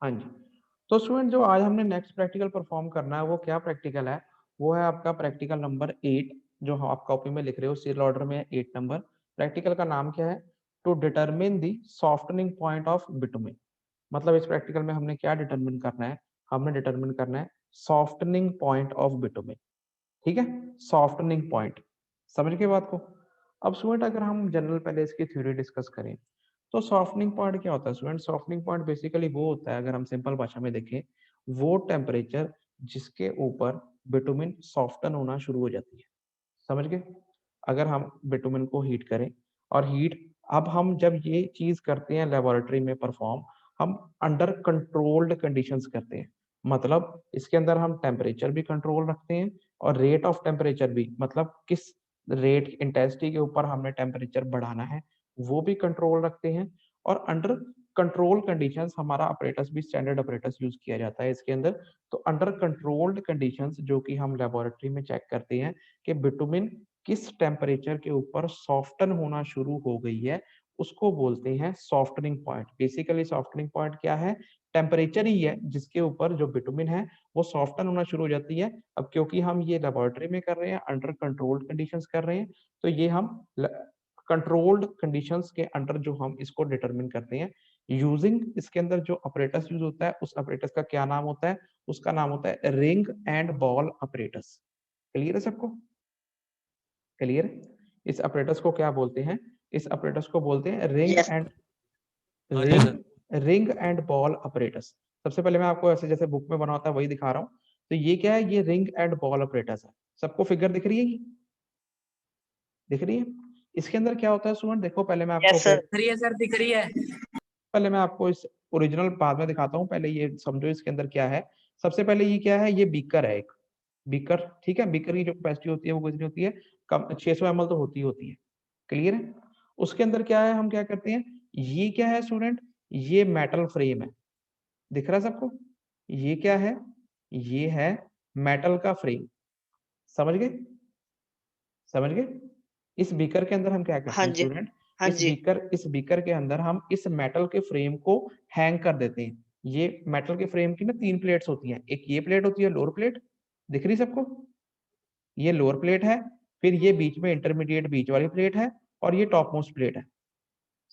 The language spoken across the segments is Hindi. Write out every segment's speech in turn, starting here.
हाँ जी। तो स्टूडेंट जो आज हमने नेक्स्ट प्रैक्टिकल परफॉर्म करना है वो क्या प्रैक्टिकल है? वो है आपका प्रैक्टिकल नंबर 8 जो आप कॉपी में लिख रहे हो सीरियल ऑर्डर में 8 नंबर। प्रैक्टिकल का नाम क्या है? To determine the softening point of bitumen. मतलब इस प्रैक्टिकल में हमने क्या डिटरमिन करना है? हमने डिटरमिन करना है सॉफ्टनिंग पॉइंट ऑफ बिटुमिन। ठीक है, सॉफ्टनिंग पॉइंट। समझ गए बात को? अब स्टूडेंट अगर हम जनरल पहले इसकी थ्योरी डिस्कस करें तो सॉफ्टनिंग पॉइंट क्या होता है स्टूडेंट? सॉफ्टनिंग पॉइंट बेसिकली वो होता है, अगर हम सिंपल भाषा में देखें, वो टेम्परेचर जिसके ऊपर बिटुमिन सॉफ्टन होना शुरू हो जाती है। समझ गए? अगर हम बिटुमिन को हीट करें और हीट, अब हम जब ये चीज करते हैं लेबोरेटरी में परफॉर्म, हम अंडर कंट्रोल्ड कंडीशंस करते हैं। मतलब इसके अंदर हम टेम्परेचर भी कंट्रोल रखते हैं और रेट ऑफ टेम्परेचर भी, मतलब किस रेट इंटेंसिटी के ऊपर हमने टेम्परेचर बढ़ाना है वो भी कंट्रोल रखते हैं। और अंडर कंट्रोल कंडीशंस हमारा अपरेटस भी स्टैंडर्ड अपरेटस यूज किया जाता है इसके अंदर। तो अंडर कंट्रोल्ड कंडीशंस जो कि हम लेबोरेटरी में चेक करते हैं कि बिटुमिन किस टेम्परेचर के ऊपर सॉफ्टन होना शुरू हो गई है, उसको बोलते हैं softening point. Basically softening point क्या है? टेम्परेचर ही है जिसके ऊपर जो बिटुमिन है वो सॉफ्टन होना शुरू हो जाती है। अब क्योंकि हम ये लेबोरेटरी में कर रहे हैं, अंडर कंट्रोल्ड कंडीशंस कर रहे हैं, तो ये हम कंट्रोल्ड कंडीशंस के अंडर जो हम इसको डिटरमिन करते हैं यूजिंग, इसके अंदर जो अपरेटस यूज होता है उस अपरेटस का क्या नाम होता है? उसका नाम होता है ring and ball apparatus. Clear है सबको? क्लियर? इस अपरेटस को क्या बोलते हैं? इस अपरेटस को बोलते हैं रिंग यस एंड हाँ जी sir. Ring and ball apparatus. सबसे पहले मैं आपको ऐसे जैसे बुक में बना होता है वही दिखा रहा हूँ। तो ये क्या है? ये रिंग एंड बॉल अपरेटस है। सबको फिगर दिख रही है? ये दिख रही है? इसके अंदर क्या होता है स्टूडेंट? देखो पहले मैं आपको यस सर। दिख रही है सर, दिख रही है। पहले मैं आपको इस ओरिजिनल बाद में दिखाता हूँ, पहले ये समझो इसके अंदर क्या है। सबसे पहले ये क्या है? ये बीकर है एक बीकर। ठीक है, बीकर की जो कैपेसिटी होती है वो कितनी होती है? कम 600 ml तो होती है। क्लियर है? उसके अंदर क्या है, हम क्या करते हैं, ये क्या है स्टूडेंट? ये मेटल फ्रेम है। दिख रहा है सबको? ये क्या है? ये है मेटल का फ्रेम। समझ गए? समझ गए? इस बीकर के अंदर हम क्या करते हाँ हैं जी। स्टूडेंट? हाँ जी। इस बीकर के अंदर हम इस मेटल के फ्रेम को हैंग कर देते हैं। ये मेटल के फ्रेम की ना 3 प्लेट्स होती हैं। एक ये प्लेट होती है लोअर प्लेट, दिख रही सबको? ये लोअर प्लेट है, फिर ये बीच में इंटरमीडिएट बीच वाली प्लेट है, और ये टॉप मोस्ट प्लेट है।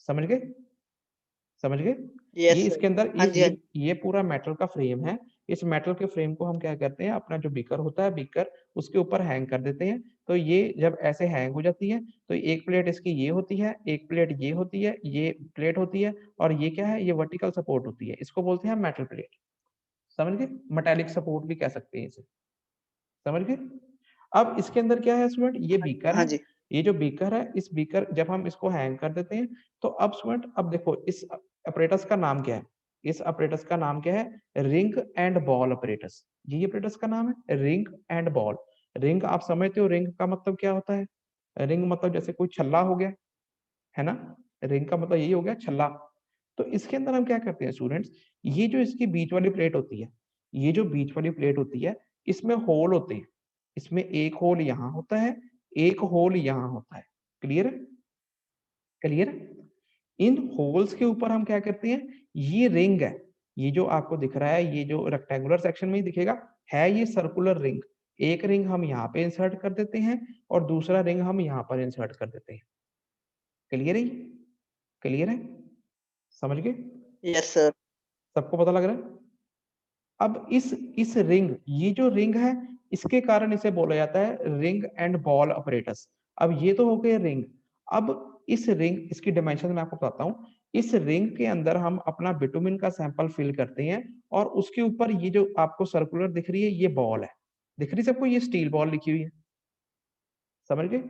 समझ गए? समझ गए? ये यस सर। इसके अंदर हाँ जी। हाँ ये पूरा मेटल का फ्रेम है। इस मेटल के फ्रेम को हम क्या करते हैं, अपना जो बीकर होता है बीकर, उसके ऊपर हैंग कर देते हैं। तो ये जब ऐसे हैंग हो जाती है तो एक प्लेट इसकी ये होती है, एक प्लेट ये होती है, ये प्लेट होती है, और ये क्या है? ये वर्टिकल सपोर्ट होती है। इसको बोलते हैं मेटल प्लेट। समझ गए? मेटालिक सपोर्ट भी कह सकते हैं इसे। समझ गए? अब इसके अंदर क्या है स्टूडेंट? ये बीकर हाँ है। जी। ये जो बीकर है, इस बीकर जब हम इसको हैंग कर देते हैं, तो अब स्टूडेंट अब देखो इस अपरेटस का नाम क्या है? इस अपरेटस का नाम क्या है? Ring and ball apparatus. ये अपरेटस का नाम है रिंग एंड बॉल। रिंग आप समझते हो, रिंग का मतलब क्या होता है? रिंग मतलब जैसे कोई छल्ला हो गया, है ना? रिंग का मतलब यही हो गया, छल्ला। तो इसके अंदर हम क्या करते हैं स्टूडेंट्स, ये जो इसकी बीच वाली प्लेट होती है, ये जो बीच वाली प्लेट होती है, इसमें होल होते हैं। इसमें एक होल यहाँ होता है, एक होल यहाँ होता है। क्लियर है? क्लियर है? इन होल्स के ऊपर हम क्या करते हैं, ये रिंग है, ये जो आपको दिख रहा है, ये जो रेक्टेंगुलर सेक्शन में ही दिखेगा, है ये सर्कुलर रिंग। एक रिंग हम यहाँ पे इंसर्ट कर देते हैं और दूसरा रिंग हम यहाँ पर इंसर्ट कर देते हैं। क्लियर है? क्लियर है? समझ गए? Yes sir. सबको पता लग रहा है? अब इस रिंग, ये जो रिंग है, इसके कारण इसे बोला जाता है रिंग एंड बॉल अपरेटस। अब ये तो हो गए रिंग। अब इस रिंग, इसकी डायमेंशन मैं आपको बताता हूँ। इस रिंग के अंदर हम अपना बिटुमिन का सैंपल फिल करते हैं, और उसके ऊपर ये जो आपको सर्कुलर दिख रही है, ये बॉल है। दिख रही सबको? ये स्टील बॉल लिखी हुई है। समझ गए?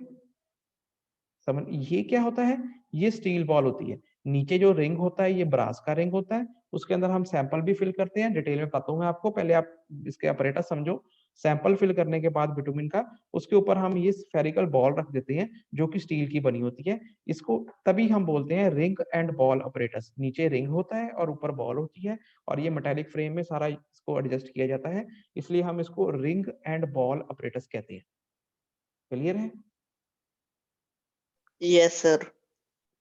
समझ, ये क्या होता है? ये स्टील बॉल होती है। नीचे जो रिंग होता है ये ब्रास का रिंग होता है। उसके अंदर हम सैंपल भी फिल करते हैं, डिटेल में बताता हूँ मैं आपको, पहले आप इसके अपरेटस समझो। सैंपल फिल करने के बाद बिटुमिन का, उसके ऊपर हम ये स्फेरिकल बॉल रख देते हैं जो कि स्टील की बनी होती है। इसको तभी हम बोलते हैं रिंग एंड बॉल अपरेटस। नीचे रिंग होता है और ऊपर बॉल होती है, और ये मेटालिक फ्रेम में सारा इसको एडजस्ट किया जाता है, इसलिए हम इसको रिंग एंड बॉल अपरेटस कहते हैं। क्लियर है? Yes sir.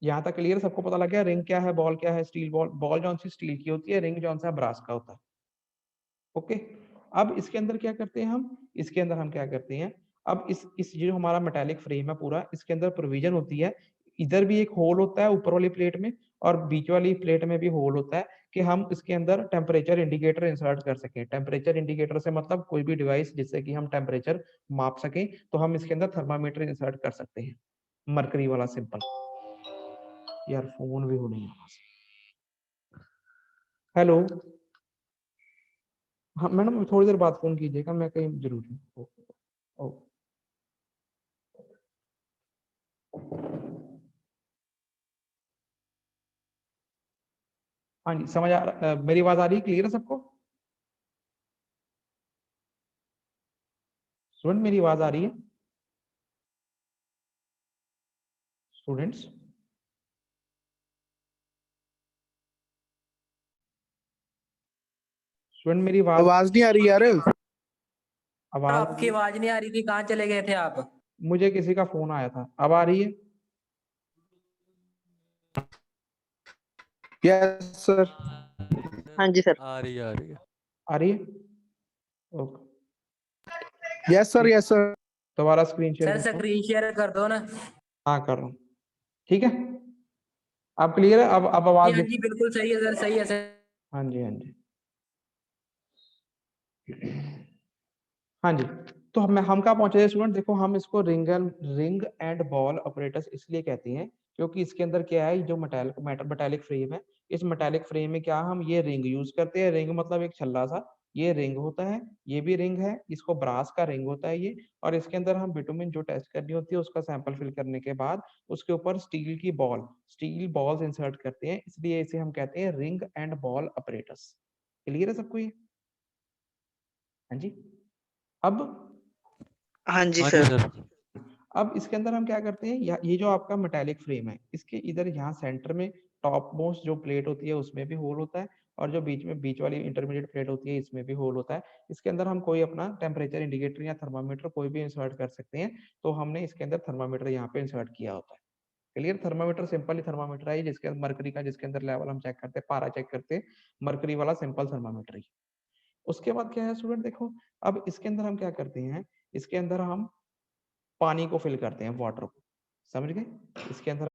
यहाँ तक क्लियर, सबको पता लग गया रिंग क्या है, बॉल क्या है, स्टील बॉल, बॉल जौन सी स्टील की होती है, रिंग जौन सा ब्रास का होता है। ओके, अब इसके अंदर क्या करते हैं हम, इसके अंदर हम क्या करते हैं, अब इस जो हमारा मेटालिक फ्रेम है पूरा, इसके अंदर प्रोविजन होती है, इधर भी एक होल होता है ऊपर वाली प्लेट में और बीच वाली प्लेट में भी होल होता है, कि हम इसके अंदर टेम्परेचर इंडिकेटर इंसर्ट कर सकें। टेम्परेचर इंडिकेटर से मतलब कोई भी डिवाइस जिससे कि हम टेम्परेचर माप सकें, तो हम इसके अंदर थर्मामीटर इंसर्ट कर सकते हैं, मरकरी वाला सिंपल। यार फोन भी हो नहीं है। हेलो, हाँ मैडम थोड़ी देर बाद फोन कीजिएगा, मैं कहीं जरूरी हूँ। ओ, हाँ जी, समझ आ रहा, मेरी आवाज आ रही है, क्लियर है सबको? स्टूडेंट मेरी आवाज आ रही है? स्टूडेंट्स, स्टूडेंट मेरी आवाज नहीं आ रही यार। आवाज आपकी आवाज नहीं आ रही थी, कहाँ चले गए थे आप? मुझे किसी का फोन आया था, अब आ रही है? Yes sir. हाँ जी सर। आ रही है। आ रही है, okay. Yes sir, yes sir. दोबारा स्क्रीन शेयर सर करता हूँ। स्क्रीन शेयर कर दो ना। हाँ कर रहा हूँ, ठीक है, अब क्लियर है, अब जी आवाज हाँ जी, बिल्कुल सही है सर, सही है सर। हाँ जी, हाँ जी, हाँ जी। तो हम कहाँ पहुंचे थे स्टूडेंट, देखो हम इसको रिंग एंड बॉल ऑपरेटर्स इसलिए कहते हैं क्योंकि इसके अंदर क्या है, जो मेटालिक फ्रेम है, इस मेटालिक फ्रेम में क्या हम ये रिंग यूज करते हैं। रिंग मतलब एक छल्ला सा, ये रिंग होता है, ये भी रिंग है, इसको ब्रास का रिंग होता है ये, और इसके अंदर हम बिटुमिन जो टेस्ट करनी होती है उसका सैंपल फिल करने के बाद उसके ऊपर स्टील बॉल्स इंसर्ट करते हैं, इसलिए इसे हम कहते हैं ring and ball operators. Clear है सबको ये? हाँ जी। अब हाँ जी हाँ जी सर। सर। अब इसके अंदर हम क्या करते हैं, ये जो आपका मेटालिक फ्रेम है, इसके इधर यहाँ सेंटर में टॉप मोस्ट जो प्लेट होती है उसमें भी होल होता है, और जो बीच में बीच वाली इंटरमीडिएट प्लेट होती है इसमें भी होल होता है। इसके अंदर हम कोई अपना टेम्परेचर इंडिकेटर या थर्मामीटर कोई भी इंसर्ट कर सकते हैं, तो हमने इसके अंदर थर्मामीटर यहाँ पे इंसर्ट किया होता है। क्लियर? थर्मामीटर सिंपल ही थर्मामीटर है जिसके अंदर मरकरी का, जिसके अंदर लेवल हम चेक करते हैं, पारा चेक करते हैं, मरकरी वाला सिंपल थर्मामीटर ही। उसके बाद क्या है स्टूडेंट, देखो अब इसके अंदर हम क्या करते हैं, इसके अंदर हम पानी को फिल करते हैं, वाटर को, समझ गए? इसके अंदर